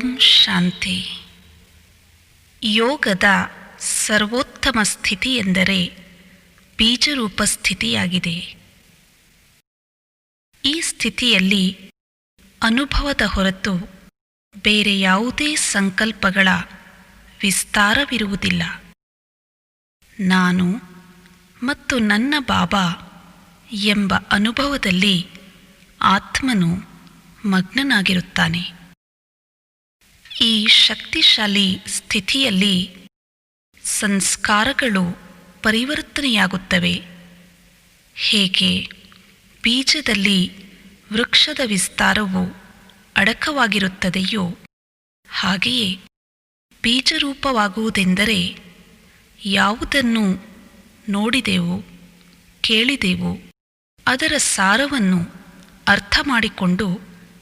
ಓಂ ಶಾಂತಿ. ಯೋಗದ ಸರ್ವೋತ್ತಮ ಸ್ಥಿತಿ ಎಂದರೆ ಬೀಜರೂಪ ಸ್ಥಿತಿಯಾಗಿದೆ. ಈ ಸ್ಥಿತಿಯಲ್ಲಿ ಅನುಭವದ ಹೊರತು ಬೇರೆ ಯಾವುದೇ ಸಂಕಲ್ಪಗಳ ವಿಸ್ತಾರವಿರುವುದಿಲ್ಲ. ನಾನು ಮತ್ತು ನನ್ನ ಬಾಬಾ ಎಂಬ ಅನುಭವದಲ್ಲಿ ಆತ್ಮನು ಮಗ್ನನಾಗಿರುತ್ತಾನೆ. ಈ ಶಕ್ತಿಶಾಲಿ ಸ್ಥಿತಿಯಲ್ಲಿ ಸಂಸ್ಕಾರಗಳು ಪರಿವರ್ತನೆಯಾಗುತ್ತವೆ. ಹೇಗೆ ಬೀಜದಲ್ಲಿ ವೃಕ್ಷದ ವಿಸ್ತಾರವು ಅಡಕವಾಗಿರುತ್ತದೆಯೋ ಹಾಗೆಯೇ ಬೀಜರೂಪವಾಗುವುದೆಂದರೆ ಯಾವುದನ್ನು ನೋಡಿದೆವು, ಕೇಳಿದೆವು, ಅದರ ಸಾರವನ್ನು ಅರ್ಥ ಮಾಡಿಕೊಂಡು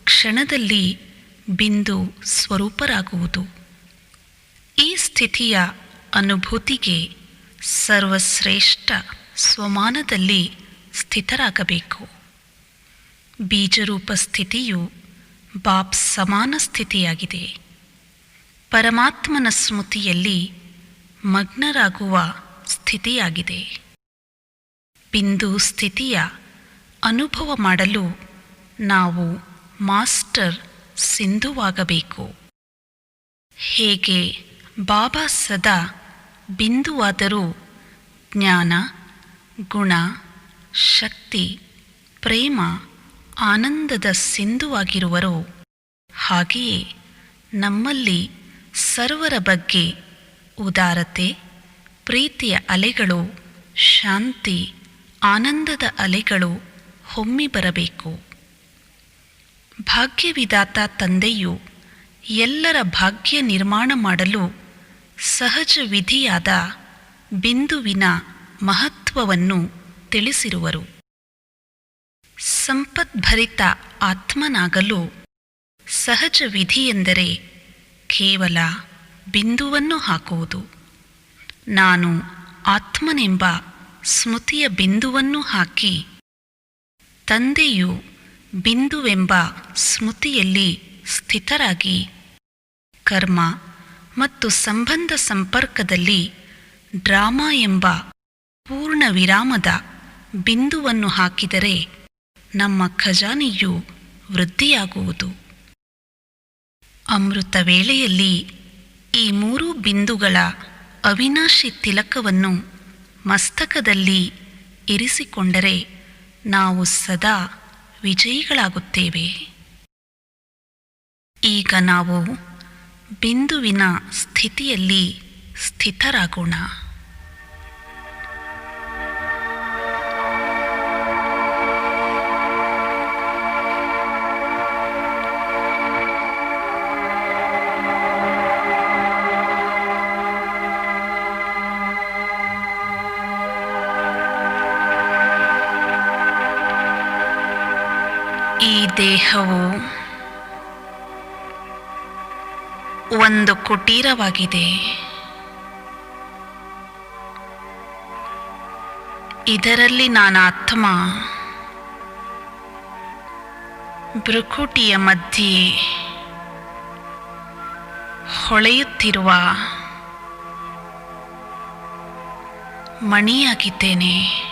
ಕ್ಷಣದಲ್ಲಿ ಬಿಂದು ಸ್ವರೂಪರಾಗುವುದು. ಈ ಸ್ಥಿತಿಯ ಅನುಭೂತಿಗೆ ಸರ್ವಶ್ರೇಷ್ಠ ಸ್ವಮಾನದಲ್ಲಿ ಸ್ಥಿತರಾಗಬೇಕು. ಬೀಜರೂಪ ಸ್ಥಿತಿಯು ಬಾಪ್ ಸಮಾನ ಸ್ಥಿತಿಯಾಗಿದೆ. ಪರಮಾತ್ಮನ ಸ್ಮೃತಿಯಲ್ಲಿ ಮಗ್ನರಾಗುವ ಸ್ಥಿತಿಯಾಗಿದೆ. ಬಿಂದು ಸ್ಥಿತಿಯ ಅನುಭವ ಮಾಡಲು ನಾವು ಮಾಸ್ಟರ್ ಸಿಂಧುವಾಗಬೇಕು. ಹೇಗೆ ಬಾಬಾ ಸದಾ ಬಿಂದುವಾದರೂ ಜ್ಞಾನ, ಗುಣ, ಶಕ್ತಿ, ಪ್ರೇಮ, ಆನಂದದ ಸಿಂಧುವಾಗಿರುವರೋ ಹಾಗೆಯೇ ನಮ್ಮಲ್ಲಿ ಸರ್ವರ ಬಗ್ಗೆ ಉದಾರತೆ, ಪ್ರೀತಿಯ ಅಲೆಗಳು, ಶಾಂತಿ, ಆನಂದದ ಅಲೆಗಳು ಹೊಮ್ಮಿ ಬರಬೇಕು. ಭಾಗ್ಯವಿದಾತ ತಂದೆಯು ಎಲ್ಲರ ಭಾಗ್ಯ ನಿರ್ಮಾಣ ಮಾಡಲು ಸಹಜ ವಿಧಿಯಾದ ಬಿಂದುವಿನ ಮಹತ್ವವನ್ನು ತಿಳಿಸಿರುವರು. ಸಂಪದ್ಭರಿತ ಆತ್ಮನಾಗಲು ಸಹಜ ವಿಧಿಯೆಂದರೆ ಕೇವಲ ಬಿಂದುವನ್ನು ಹಾಕುವುದು. ನಾನು ಆತ್ಮನೆಂಬ ಸ್ಮೃತಿಯ ಬಿಂದುವನ್ನು ಹಾಕಿ ತಂದೆಯು ಬಿಂದುವೆಂಬ ಸ್ಮೃತಿಯಲ್ಲಿ ಸ್ಥಿತರಾಗಿ ಕರ್ಮ ಮತ್ತು ಸಂಬಂಧ ಸಂಪರ್ಕದಲ್ಲಿ ಡ್ರಾಮಾ ಎಂಬ ಪೂರ್ಣ ವಿರಾಮದ ಬಿಂದುವನ್ನು ಹಾಕಿದರೆ ನಮ್ಮ ಖಜಾನೆಯು ವೃದ್ಧಿಯಾಗುವುದು. ಅಮೃತ ವೇಳೆಯಲ್ಲಿ ಈ ಮೂರು ಬಿಂದುಗಳ ಅವಿನಾಶಿ ತಿಲಕವನ್ನು ಮಸ್ತಕದಲ್ಲಿ ಇರಿಸಿಕೊಂಡರೆ ನಾವು ಸದಾ ವಿಜಯಿಗಳಾಗುತ್ತೇವೆ. ಈಗ ನಾವು ಬಿಂದುವಿನ ಸ್ಥಿತಿಯಲ್ಲಿ ಸ್ಥಿತರಾಗೋಣ. ಈ ದೇಹವು ಒಂದು ಕುಟೀರವಾಗಿದೆ. ಇದರಲ್ಲಿ ನಾನು ಆತ್ಮ ಭ್ರುಕುಟಿಯ ಮಧ್ಯೆ ಹೊಳೆಯುತ್ತಿರುವ ಮಣಿಯಾಗಿದ್ದೇನೆ.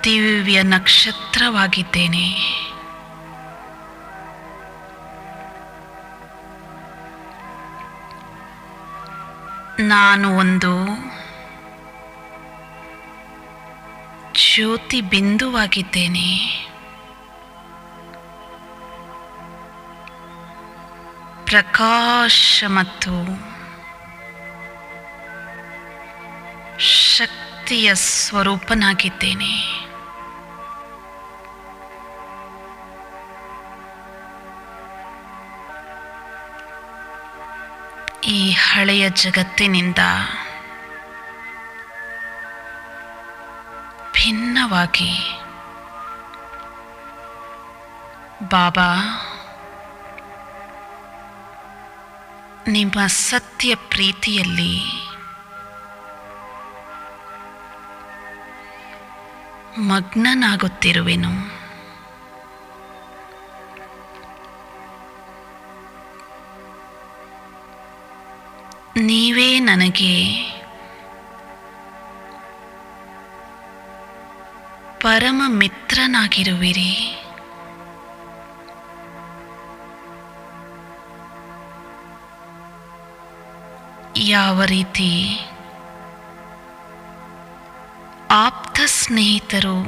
ದಿವ್ಯ ನಕ್ಷತ್ರವಾಗಿದ್ದೇನೆ. ನಾನು ಒಂದು ಜ್ಯೋತಿ ಬಿಂದುವಾಗಿದ್ದೇನೆ. ಪ್ರಕಾಶ ಮತ್ತು ಶಕ್ತಿಯ ಸ್ವರೂಪನಾಗಿದ್ದೇನೆ. ಈ ಹಳೆಯ ಜಗತ್ತಿನಿಂದ ಭಿನ್ನವಾಗಿ ಬಾಬಾ ನಿಮ್ಮ ಸತ್ಯ ಪ್ರೀತಿಯಲ್ಲಿ ಮಗ್ನನಾಗುತ್ತಿರುವೆನು. ನೀವೇ ನನಗೆ ಪರಮ ಮಿತ್ರನಾಗಿರುವಿರಿ. ಯಾವ ರೀತಿ ಆಪ್ತ ಸ್ನೇಹಿತರು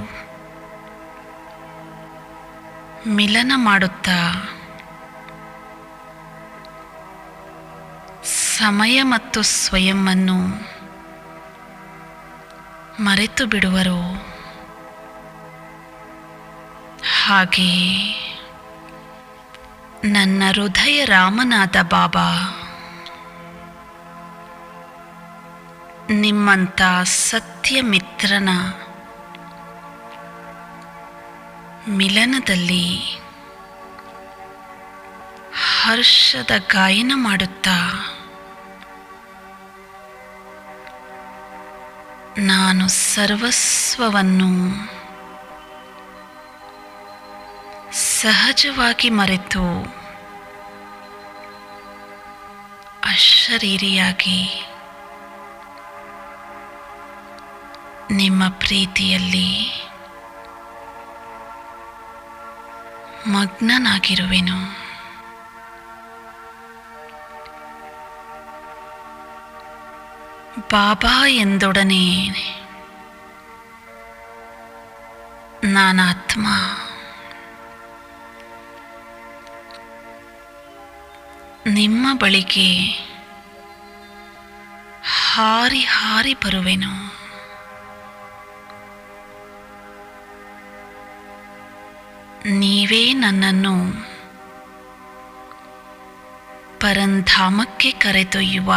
ಮಿಲನ ಮಾಡುತ್ತಾ ಸಮಯ ಮತ್ತು ಸ್ವಯಂವನ್ನು ಮರೆತು ಬಿಡುವರು, ಹಾಗೆ ನನ್ನ ಹೃದಯ ರಾಮನಾದ ಬಾಬಾ ನಿಮ್ಮಂಥ ಸತ್ಯ ಮಿತ್ರನ ಮಿಲನದಲ್ಲಿ ಹರ್ಷದ ಗಾಯನ ಮಾಡುತ್ತಾ ನಾನು ಸರ್ವಸ್ವವನ್ನು ಸಹಜವಾಗಿ ಮರೆತು ಅಶರೀರಿಯಾಗಿ ನಿಮ್ಮ ಪ್ರೀತಿಯಲ್ಲಿ ಮಗ್ನನಾಗಿರುವೆನು. ಬಾಬಾ ಎಂದೊಡನೆ ನಾನಾತ್ಮ ನಿಮ್ಮ ಬಳಿಗೆ ಹಾರಿ ಹಾರಿ ಬರುವೆನು. ನೀವೇ ನನ್ನನ್ನು ಪರಂಧಾಮಕ್ಕೆ ಕರೆದೊಯ್ಯುವ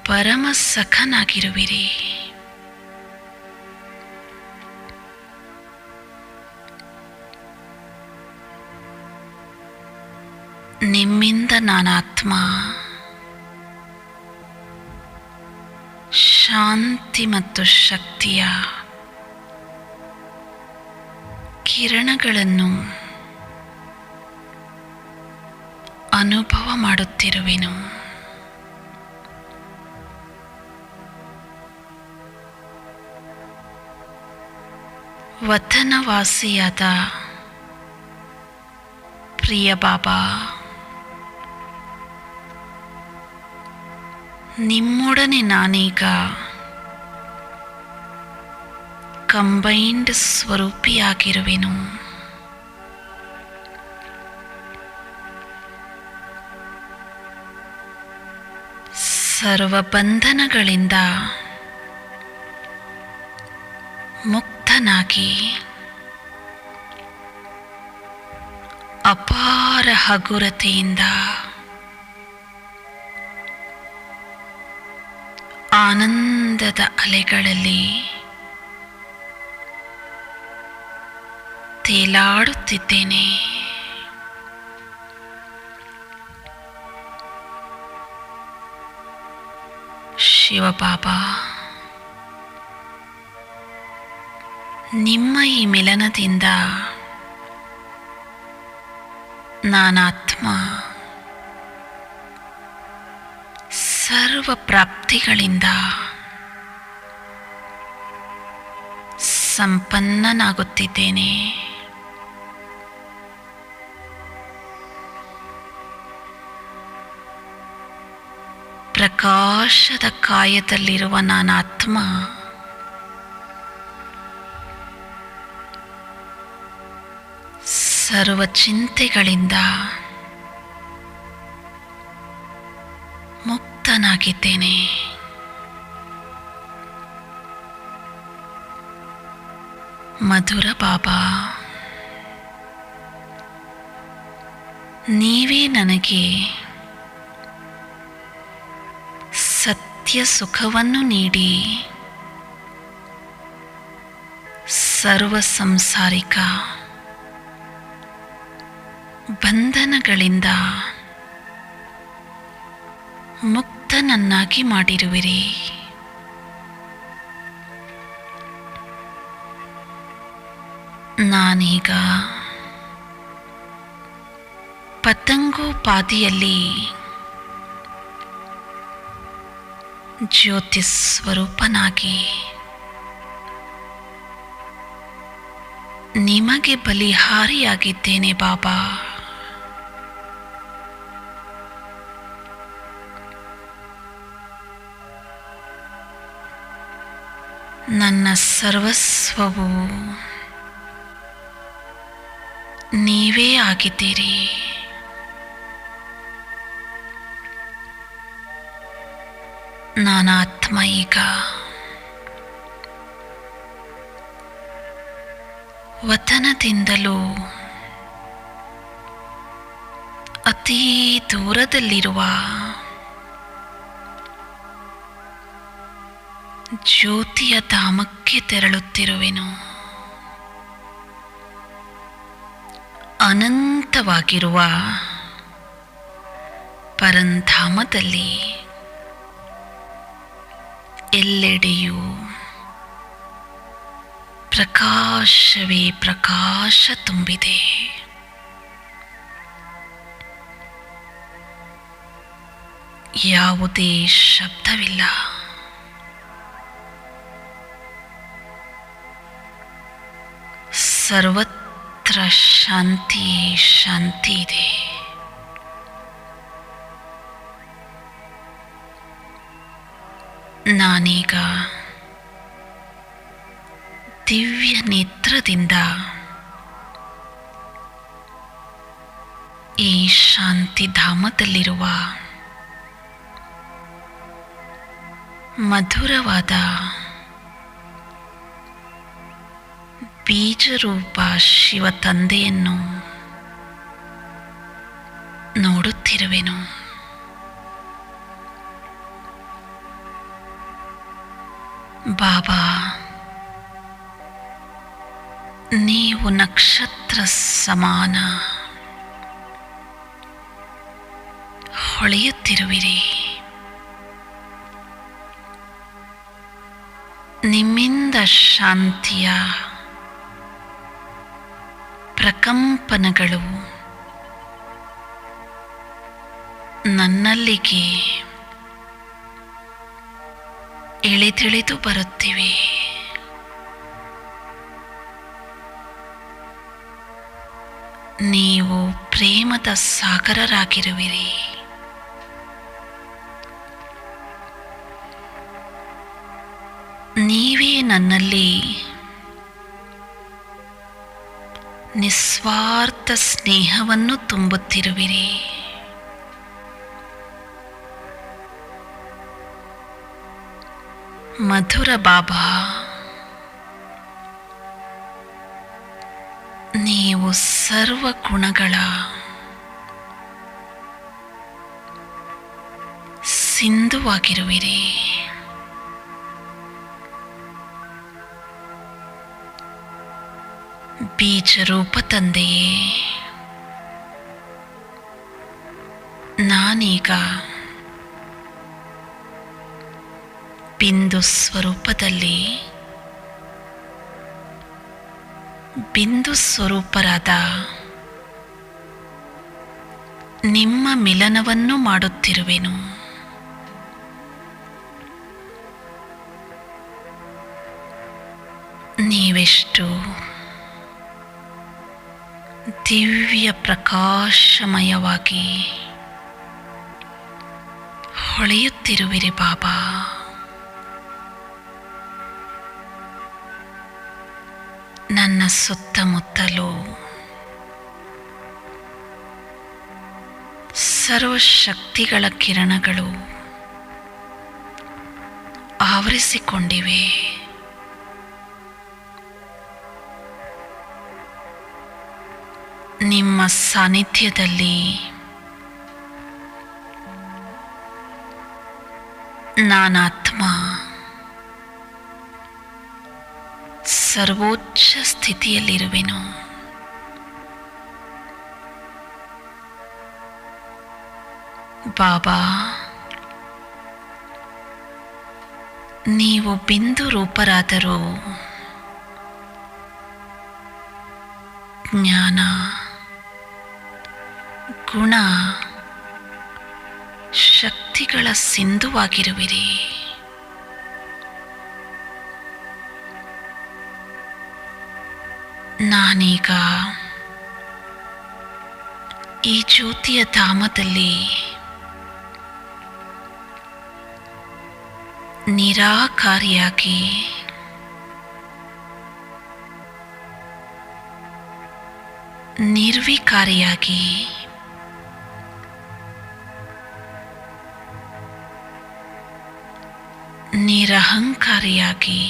ಪರಮ ಸಖನಾಗಿರುವಿರಿ. ನಿಮ್ಮಿಂದ ನಾನಾತ್ಮ ಶಾಂತಿ ಮತ್ತು ಶಕ್ತಿಯ ಕಿರಣಗಳನ್ನು ಅನುಭವ ಮಾಡುತ್ತಿರುವೆನು. ವತನವಾಸಿಯಾದ ಪ್ರಿಯ ಬಾಬಾ, ನಿಮ್ಮೊಡನೆ ನಾನೀಗ ಕಂಬೈನ್ಡ್ ಸ್ವರೂಪಿಯಾಗಿರುವೆನು. ಸರ್ವ ಬಂಧನಗಳಿಂದ ಮುಕ್ತನಾಗಿ ಅಪಾರ ಹಗುರತೆಯಿಂದ ಆನಂದದ ಅಲೆಗಳಲ್ಲಿ ತೇಲಾಡುತ್ತಿದ್ದೇನೆ. ಶಿವಬಾಬಾ, ನಿಮ್ಮ ಈ ಮಿಲನದಿಂದ ನಾನಾತ್ಮ ಸರ್ವ ಪ್ರಾಪ್ತಿಗಳಿಂದ ಸಂಪನ್ನನಾಗುತ್ತಿದ್ದೇನೆ. ಪ್ರಕಾಶದ ಕಾಯದಲ್ಲಿರುವ ನಾನಾತ್ಮ ಸರ್ವ ಚಿಂತೆಗಳಿಂದ ಮುಕ್ತನಾಗಿದ್ದೇನೆ. ಮಧುರ ಬಾಬಾ, ನೀವೇ ನನಗೆ ಸತ್ಯ ಸುಖವನ್ನು ನೀಡಿ ಸರ್ವ ಸಂಸಾರಿಕ ಬಂಧನಗಳಿಂದ ಮುಕ್ತನನ್ನಾಗಿ ಮಾಡಿರುವಿರಿ. ನಾನೀಗ ಪತಂಗೋಪಾದಿಯಲ್ಲಿ ಜ್ಯೋತಿ ಸ್ವರೂಪನಾಗಿ ನಿಮಗೆ ಬಲಿಹಾರಿಯಾಗಿದ್ದೇನೆ ಬಾಬಾ. ನನ್ನ ಸರ್ವಸ್ವವು ನೀವೇ ಆಗಿದ್ದೀರಿ. ನಾನಾತ್ಮ ಈಗ ವತನದಿಂದಲೂ ಅತೀ ದೂರದಲ್ಲಿರುವ ಜ್ಯೋತಿಯ ಧಾಮಕ್ಕೆ ತೆರಳುತ್ತಿರುವೆನು. ಅನಂತವಾಗಿರುವ ಪರಂಧಾಮದಲ್ಲಿ ಎಲ್ಲೆಡೆಯೂ ಪ್ರಕಾಶವೇ ಪ್ರಕಾಶ ತುಂಬಿದೆ. ಯಾವುದೇ ಶಬ್ದವಿಲ್ಲ. ಸರ್ವತ್ರ ಶಾಂತಿ ಶಾಂತಿ ಇದೆ. ನಾನೀಗ ದಿವ್ಯ ನೇತ್ರದಿಂದ ಈ ಶಾಂತಿಧಾಮದಲ್ಲಿರುವ ಮಧುರವಾದ ಬೀಜರೂಪ ಶಿವ ತಂದೆಯನ್ನು ನೋಡುತ್ತಿರುವೆನು. ಬಾಬಾ, ನೀವು ನಕ್ಷತ್ರ ಸಮಾನ ಹೊಳೆಯುತ್ತಿರುವಿರಿ. ನಿಮ್ಮಿಂದ ಶಾಂತಿಯ ಪ್ರಕಂಪನಗಳು ನನ್ನಲ್ಲಿಗೆ ಇಳಿದಿಳಿದು ಬರುತ್ತಿವೆ. ನೀವು ಪ್ರೇಮದ ಸಾಗರರಾಗಿರುವಿರಿ. ನೀವೇ ನನ್ನಲ್ಲಿ ನಿಸ್ವಾರ್ಥ ಸ್ನೇಹವನ್ನು ತುಂಬುತ್ತಿರುವಿರಿ. ಮಧುರ ಬಾಬಾ, ನೀವು ಸರ್ವ ಗುಣಗಳ ಸಿಂಧುವಾಗಿರುವಿರಿ. ಬೀಜರೂಪ ತಂದೆಯೇ, ನಾನೀಗ ಬಿಂದು ಸ್ವರೂಪದಲ್ಲಿ ಬಿಂದು ಸ್ವರೂಪರಾದ ನಿಮ್ಮ ಮಿಲನವನ್ನು ಮಾಡುತ್ತಿರುವೆನು. ನೀವೆಷ್ಟು ದಿವ್ಯ ಪ್ರಕಾಶಮಯವಾಗಿ ಹೊಳೆಯುತ್ತಿರುವಿರಿ ಬಾಬಾ. ನನ್ನ ಸುತ್ತಮುತ್ತಲೂ ಸರ್ವಶಕ್ತಿಗಳ ಕಿರಣಗಳು ಆವರಿಸಿಕೊಂಡಿವೆ. ನಿಮ್ಮ ಸಾನ್ನಿಧ್ಯದಲ್ಲಿ ನಾನಾತ್ಮ ಸರ್ವೋಚ್ಚ ಸ್ಥಿತಿಯಲ್ಲಿರುವೆನು. ಬಾಬಾ, ನೀವು ಬಿಂದು ರೂಪರಾದರೂ ಜ್ಞಾನ ಗುಣ ಶಕ್ತಿಗಳ ಸಿಂಧುವಾಗಿರುವಿರಿ. ನಾನೀಗ ಈ ಜ್ಯೋತಿಯ ಧಾಮದಲ್ಲಿ ನಿರಾಕಾರಿಯಾಗಿ ನಿರ್ವಿಕಾರಿಯಾಗಿ ನಿರಹಂಕಾರಿಯಾಗಿ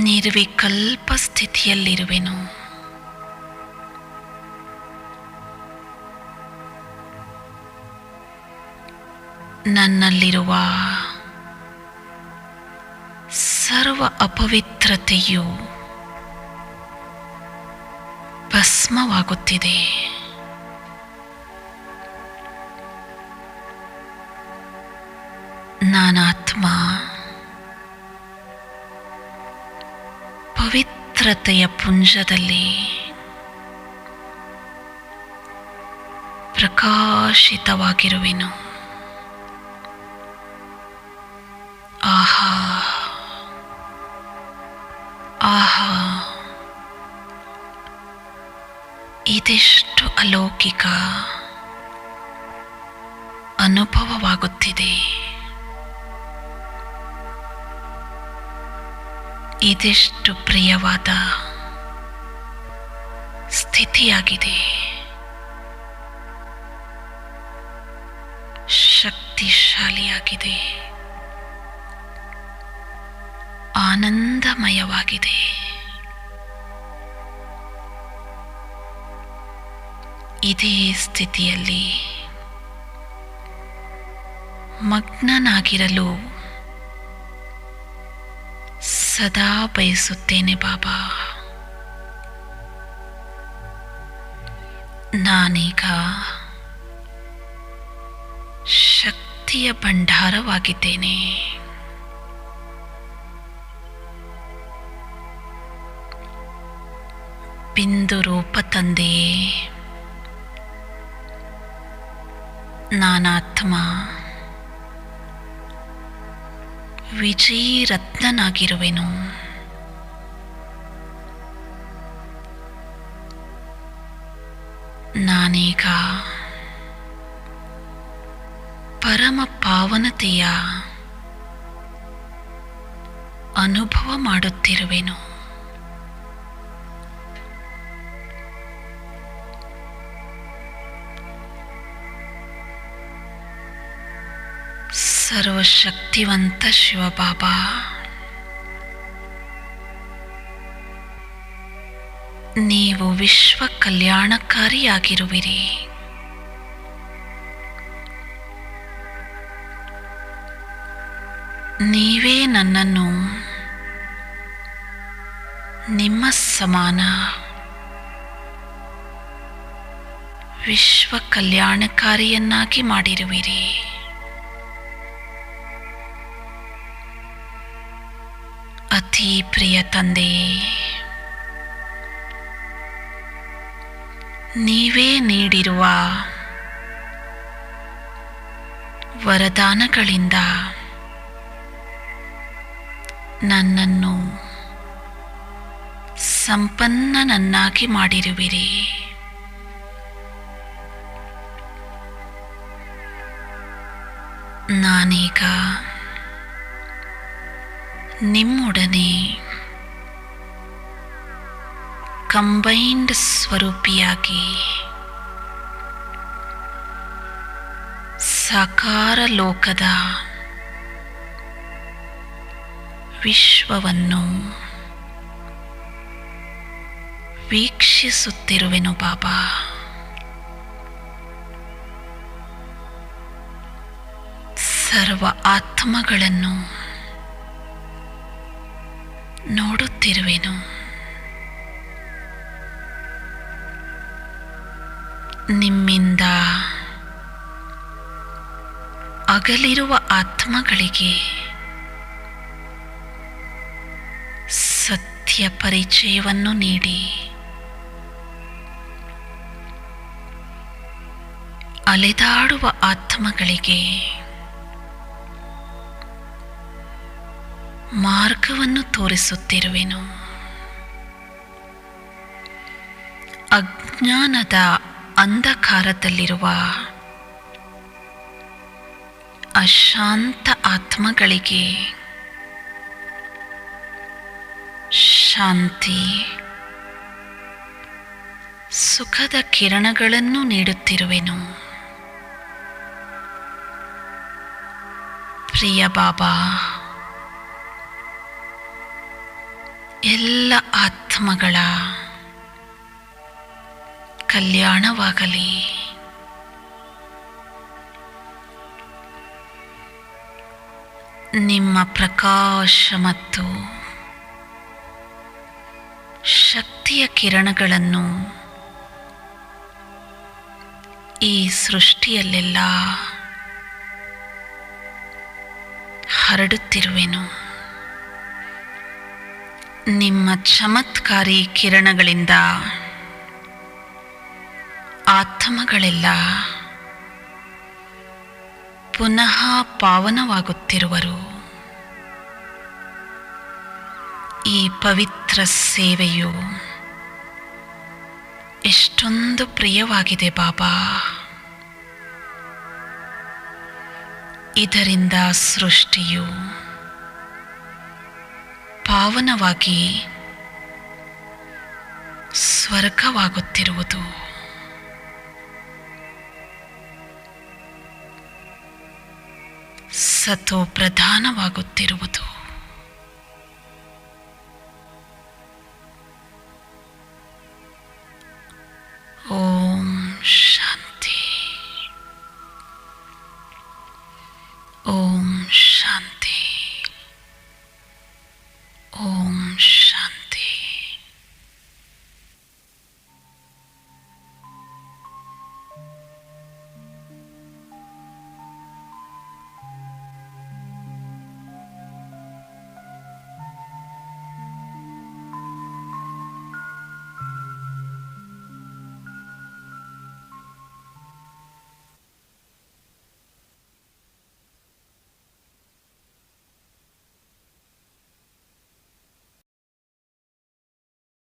ನಿರ್ವಿಕಲ್ಪ ಸ್ಥಿತಿಯಲ್ಲಿರುವೆನು. ನನ್ನಲ್ಲಿರುವ ಸರ್ವ ಅಪವಿತ್ರತೆಯು ಭಸ್ಮವಾಗುತ್ತಿದೆ. ನಾನಾತ್ಮ ಪವಿತ್ರತೆಯ ಪುಂಜದಲ್ಲಿ ಪ್ರಕಾಶಿತವಾಗಿರುವೆನು. ಆಹಾ ಆಹಾ, ಇದೆಷ್ಟು ಅಲೌಕಿಕ ಅನುಭವವಾಗುತ್ತಿದೆ. ಇದೆಷ್ಟು ಪ್ರಿಯವಾದ ಸ್ಥಿತಿಯಾಗಿದೆ. ಶಕ್ತಿಶಾಲಿಯಾಗಿದೆ, ಆನಂದಮಯವಾಗಿದೆ. ಇದೇ ಸ್ಥಿತಿಯಲ್ಲಿ ಮಗ್ನನಾಗಿರಲು ಸದಾ ಬಯಸುತ್ತೇನೆ ಬಾಬಾ. ನಾನೀಗ ಶಕ್ತಿಯ ಭಂಡಾರವಾಗಿದ್ದೇನೆ. ಬಿಂದು ರೂಪ ತಂದೆಯೇ, ನಾನಾತ್ಮ ವಿಜಯೀ ರತ್ನನಾಗಿರುವೆನು. ನಾನೀಗ ಪರಮ ಪಾವನತೆಯ ಅನುಭವ ಮಾಡುತ್ತಿರುವೆನು. ಸರ್ವಶಕ್ತಿವಂತ ಶಿವಬಾಬಾ, ನೀವು ವಿಶ್ವ ಕಲ್ಯಾಣಕಾರಿಯಾಗಿರುವಿರಿ. ನೀವೇ ನನ್ನನ್ನು ನಿಮ್ಮ ಸಮಾನ ವಿಶ್ವ ಕಲ್ಯಾಣಕಾರಿಯನ್ನಾಗಿ ಮಾಡಿರುವಿರಿ. ಅತಿ ಪ್ರಿಯ ತಂದೆಯೇ, ನೀವೇ ನೀಡಿರುವ ವರದಾನಗಳಿಂದ ನನ್ನನ್ನು ಸಂಪನ್ನನನ್ನಾಗಿ ಮಾಡಿರುವಿರಿ. ನಾನೀಗ ನಿಮ್ಮೊಡನೆ ಕಂಬೈನ್ಡ್ ಸ್ವರೂಪಿಯಾಗಿ ಸಾಕಾರ ಲೋಕದ ವಿಶ್ವವನ್ನು ವೀಕ್ಷಿಸುತ್ತಿರುವೆನು ಬಾಬಾ. ಸರ್ವ ಆತ್ಮಗಳನ್ನು ನೋಡುತ್ತಿರುವೆನು. ನಿಮ್ಮಿಂದ ಅಗಲಿರುವ ಆತ್ಮಗಳಿಗೆ ಸತ್ಯ ಸತ್ಯ ಪರಿಚಯವನ್ನು ನೀಡಿ ಅಲೆದಾಡುವ ಆತ್ಮಗಳಿಗೆ ಮಾರ್ಗವನ್ನು ತೋರಿಸುತ್ತಿರುವೆನು. ಅಜ್ಞಾನದ ಅಂಧಕಾರದಲ್ಲಿರುವ ಅಶಾಂತ ಆತ್ಮಗಳಿಗೆ ಶಾಂತಿ, ಸುಖದ ಕಿರಣಗಳನ್ನು ನೀಡುತ್ತಿರುವೆನು. ಪ್ರಿಯ ಬಾಬಾ, ಎಲ್ಲ ಆತ್ಮಗಳ ಕಲ್ಯಾಣವಾಗಲಿ. ನಿಮ್ಮ ಪ್ರಕಾಶ ಮತ್ತು ಶಕ್ತಿಯ ಕಿರಣಗಳನ್ನು ಈ ಸೃಷ್ಟಿಯಲ್ಲೆಲ್ಲ ಹರಡುತ್ತಿರುವೆನು. ನಿಮ್ಮ ಚಮತ್ಕಾರಿ ಕಿರಣಗಳಿಂದ ಆತ್ಮಗಳೆಲ್ಲ ಪುನಃ ಪಾವನವಾಗುತ್ತಿರುವರು. ಈ ಪವಿತ್ರ ಸೇವೆಯು ಎಷ್ಟೊಂದು ಪ್ರಿಯವಾಗಿದೆ ಬಾಬಾ. ಇದರಿಂದ ಸೃಷ್ಟಿಯು ಪಾವನವಾಗಿ ಸ್ವರ್ಗವಾಗುತ್ತಿರುವುದು. ಸತೋ ಪ್ರಧಾನವಾಗುತ್ತಿರುವುದು.